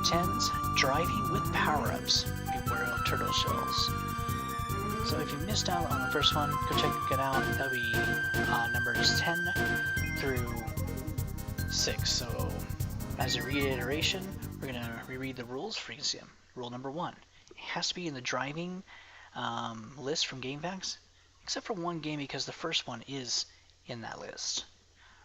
10's Driving with Power-Ups, Beware of Turtle Shells. So if you missed out on the first one, go check it out. That'll be numbers 10 through 6. So as a reiteration, we're going to reread the rules for you can see them. Rule number 1. It has to be in the driving list from GameFAQs, except for one game because the first one is in that list.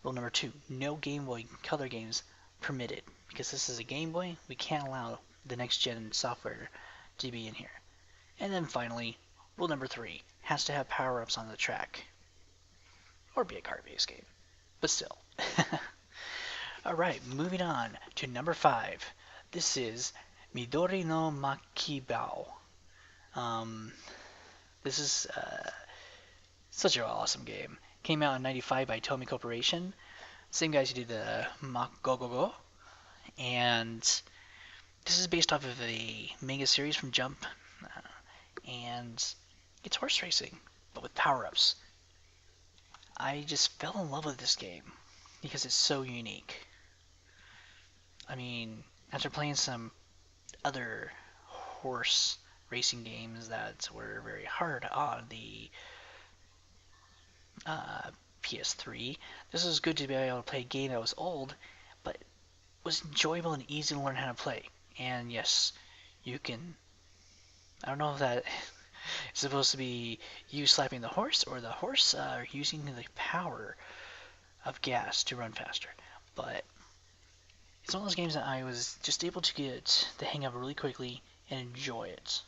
Rule number 2. No Game Boy Color games permitted. Because this is a Game Boy, we can't allow the next gen software to be in here. And then finally, rule number 3. Has to have power-ups on the track. Or be a card-based game. But still. Alright, moving on to number 5. This is Midori no Makibao. This is such an awesome game. Came out in '95 by Tomy Corporation. Same guys who did the Go. And this is based off of a manga series from Jump. And it's horse racing, but with power-ups. I just fell in love with this game because it's so unique. I mean, after playing some other horse racing games that were very hard on the PS3, this was good to be able to play a game that was old, but was enjoyable and easy to learn how to play. And yes, you can... I don't know if that is supposed to be you slapping the horse or the horse using the power of gas to run faster. But it's one of those games that I was just able to get the hang of really quickly and enjoy it.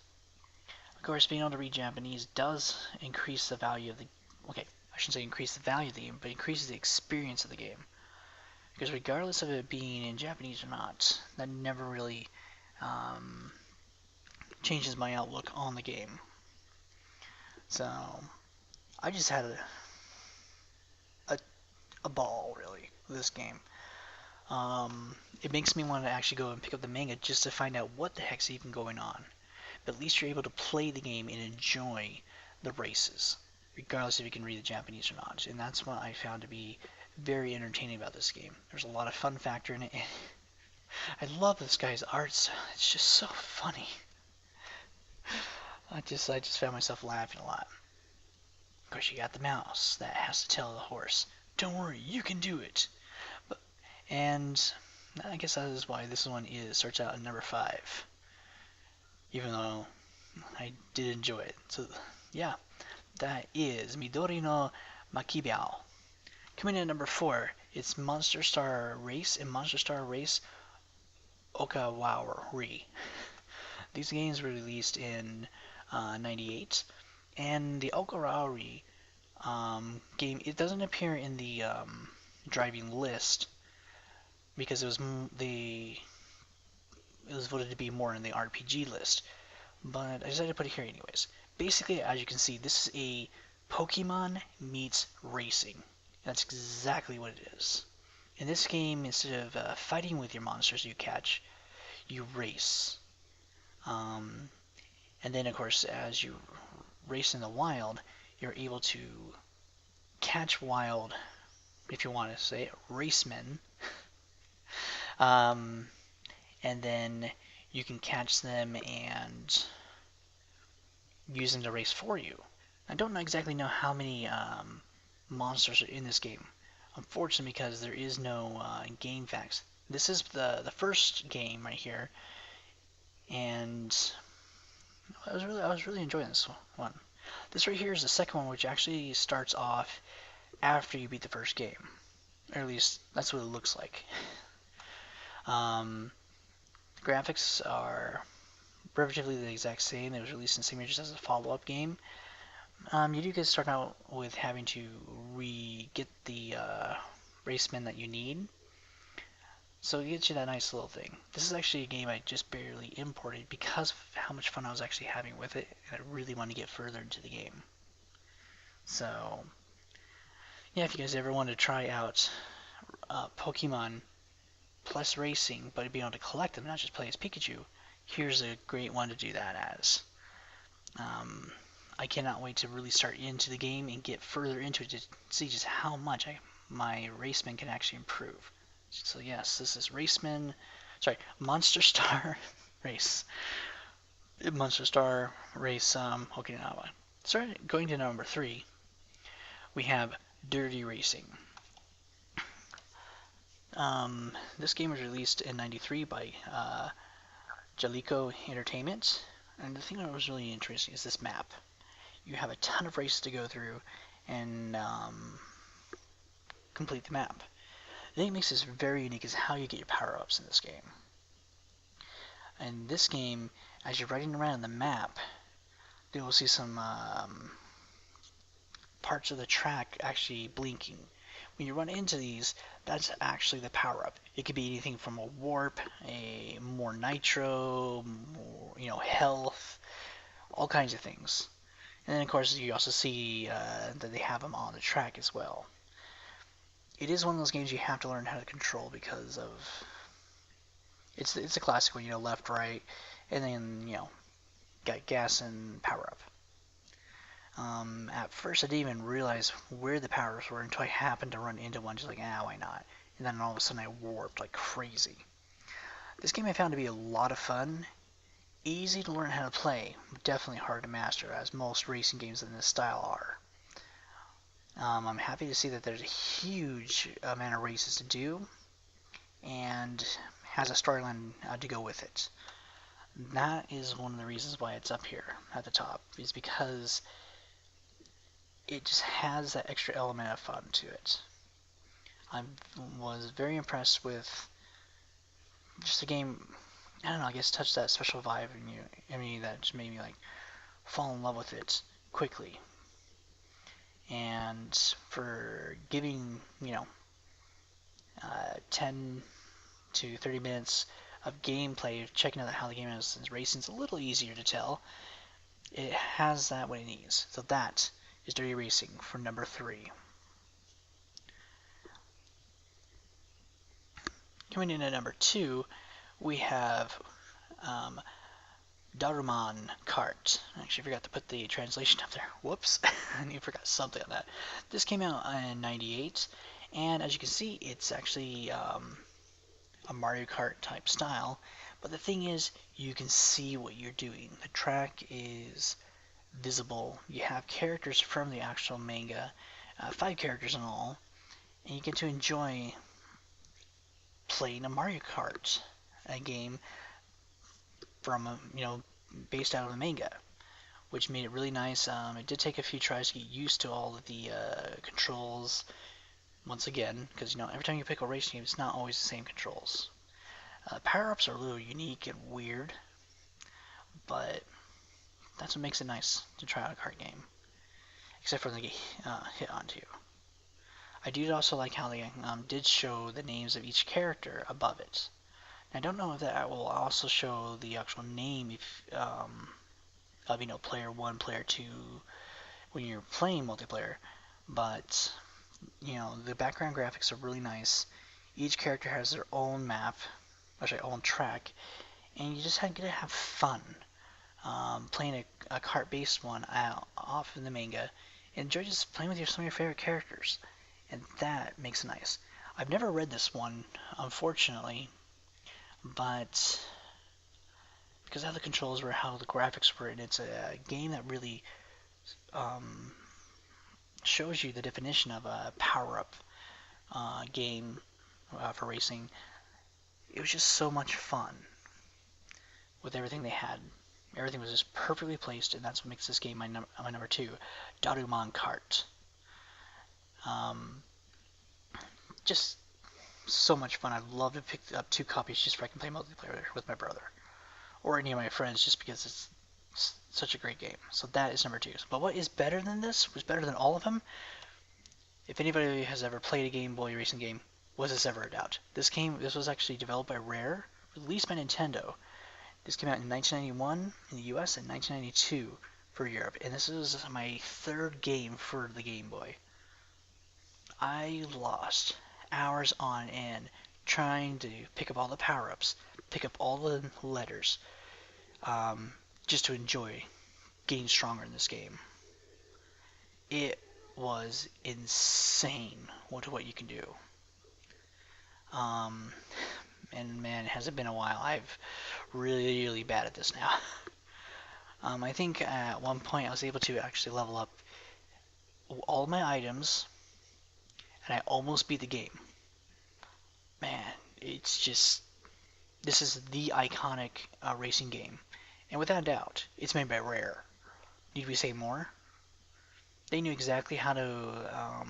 Of course, being able to read Japanese does increase the value of the... Okay, I shouldn't say increase the value of the game, but increases the experience of the game. Because regardless of it being in Japanese or not, that never really changes my outlook on the game. So, I just had a ball, really, with this game. It makes me want to actually go and pick up the manga just to find out what the heck's even going on. But at least you're able to play the game and enjoy the races, regardless if you can read the Japanese or not. And that's what I found to be very entertaining about this game. There's a lot of fun factor in it. I love this guy's art style. It's just so funny. I just found myself laughing a lot. Of course, you got the mouse that has to tell the horse, "Don't worry, you can do it." And I guess that is why this one starts out at number 5. Even though I did enjoy it. So, yeah, that is Midori no Makibao. Coming in at number 4, it's Monster Star Race and Monster Star Race Okawari. These games were released in '98, and the Okawari game, it doesn't appear in the driving list because it was voted to be more in the RPG list, but I decided to put it here anyways. Basically, as you can see, this is a Pokemon meets racing. That's exactly what it is. In this game, instead of fighting with your monsters you catch, you race. And then, of course, as you race in the wild, you're able to catch wild, if you want to say it, racemen. And then you can catch them and use them to race for you. I don't exactly know how many monsters are in this game, unfortunately, because there is no GameFAQs. This is the first game right here, and I was really enjoying this one. This right here is the second one, which actually starts off after you beat the first game, or at least that's what it looks like. The graphics are relatively the exact same. It was released in the same year just as a follow-up game. You do get to start out with having to get the racemen that you need. So it gets you that nice little thing. This is actually a game I just barely imported because of how much fun I was actually having with it, and I really want to get further into the game. So, yeah, if you guys ever want to try out Pokemon plus racing, but being able to collect them, not just play as Pikachu, here's a great one to do that as. I cannot wait to really start into the game and get further into it to see just how much my racemen can actually improve. So yes, this is Raceman Monster Star Race. Monster Star Race Okinawa. Going to number 3, we have Dirty Racing. This game was released in '93 by Jalico Entertainment, and the thing that was really interesting is this map. You have a ton of races to go through and complete the map. The thing that makes this very unique is how you get your power-ups in this game. In this game, as you're riding around the map, you will see some parts of the track actually blinking. When you run into these, that's actually the power-up. It could be anything from a warp, a more nitro, more, health, all kinds of things. And then, of course, you also see that they have them on the track as well. It is one of those games you have to learn how to control because of it's a classic one, left, right, and then got gas and power up. At first, I didn't even realize where the powers were until I happened to run into one, just like, why not? And then all of a sudden, I warped like crazy. This game I found to be a lot of fun, easy to learn how to play, but definitely hard to master, as most racing games in this style are. I'm happy to see that there's a huge amount of races to do, and has a storyline to go with it. That is one of the reasons why it's up here at the top, is because it just has that extra element of fun to it. I was very impressed with just the game. I don't know, I guess touched that special vibe in me that just made me like fall in love with it quickly. And for giving 10 to 30 minutes of gameplay, checking out how the game is, since racing's a little easier to tell, it has that what it needs. So that is Dirty Racing for number 3. Coming in at number 2, we have Daruman Kart. I actually forgot to put the translation up there. Whoops. I forgot something on that. This came out in '98, and as you can see, it's actually a Mario Kart type style. But the thing is, you can see what you're doing. The track is visible. You have characters from the actual manga, 5 characters in all, and you get to enjoy playing a Mario Kart, a game from based out of the manga, which made it really nice. It did take a few tries to get used to all of the controls once again, because every time you pick a racing game, it's not always the same controls. Power-ups are a little unique and weird, but that's what makes it nice to try out a kart game, except for when they get hit onto you. I do also like how they did show the names of each character above it. I don't know if that will also show the actual name of player 1, player 2 when you're playing multiplayer, but the background graphics are really nice. Each character has their own map, actually own track, and you just get to have fun playing a kart-based one off in the manga. Enjoy just playing with some of your favorite characters, and that makes it nice. I've never read this one, unfortunately, but because how the controls were, how the graphics were, and it's a game that really shows you the definition of a power-up game for racing. It was just so much fun with everything they had. Everything was just perfectly placed, and that's what makes this game my number 2, Daruman Kart. Just so much fun. I'd love to pick up 2 copies just so I can play multiplayer with my brother or any of my friends, just because it's such a great game. So that is number 2. But what is better than this? Was better than all of them? If anybody has ever played a Game Boy racing game, was this ever a doubt? This was actually developed by Rare, released by Nintendo. This came out in 1991 in the US and 1992 for Europe, and this is my 3rd game for the Game Boy. I lost hours on end trying to pick up all the power-ups, pick up all the letters, just to enjoy getting stronger in this game. It was insane what you can do. and man, has it been a while. I've really bad at this now. I think at one point I was able to actually level up all my items, and I almost beat the game. Man, it's just this is the iconic racing game, and without doubt, it's made by Rare. Need we say more? They knew exactly how to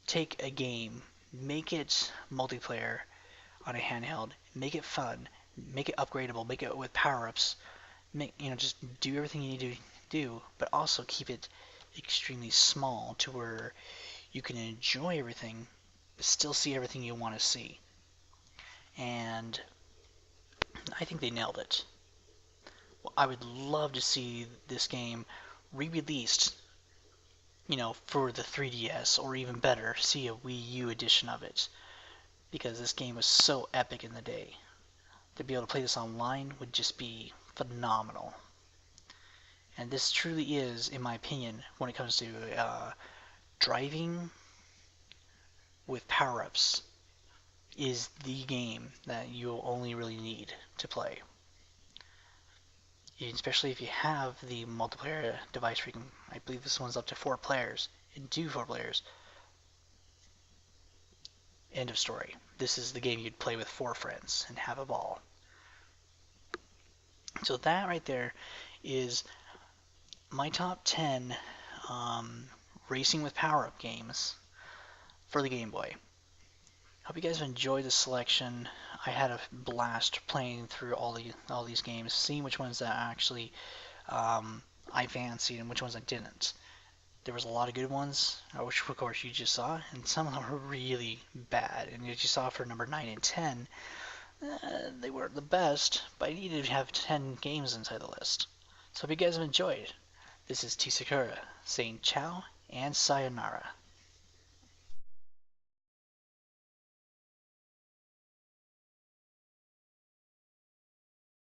take a game, make it multiplayer on a handheld, make it fun, make it upgradable, make it with power-ups, just do everything you need to do, but also keep it extremely small to where you can enjoy everything, but still see everything you want to see. And I think they nailed it. Well, I would love to see this game re-released, for the 3DS, or even better, see a Wii U edition of it, because this game was so epic in the day. To be able to play this online would just be phenomenal. And this truly is, in my opinion, when it comes to driving with power-ups, is the game that you'll only really need to play. Especially if you have the multiplayer device where you can, I believe this one's up to 4 players, and 4 players. End of story. This is the game you'd play with 4 friends and have a ball. So that right there is my top 10 racing with power-up games for the Game Boy. Hope you guys have enjoyed the selection. I had a blast playing through all these games, seeing which ones that actually I fancied and which ones I didn't. There was a lot of good ones, which of course you just saw, and some of them were really bad. And as you saw for number 9 and 10, they weren't the best, but I needed to have 10 games inside the list. So hope you guys have enjoyed. This is T Sakura saying ciao and sayonara.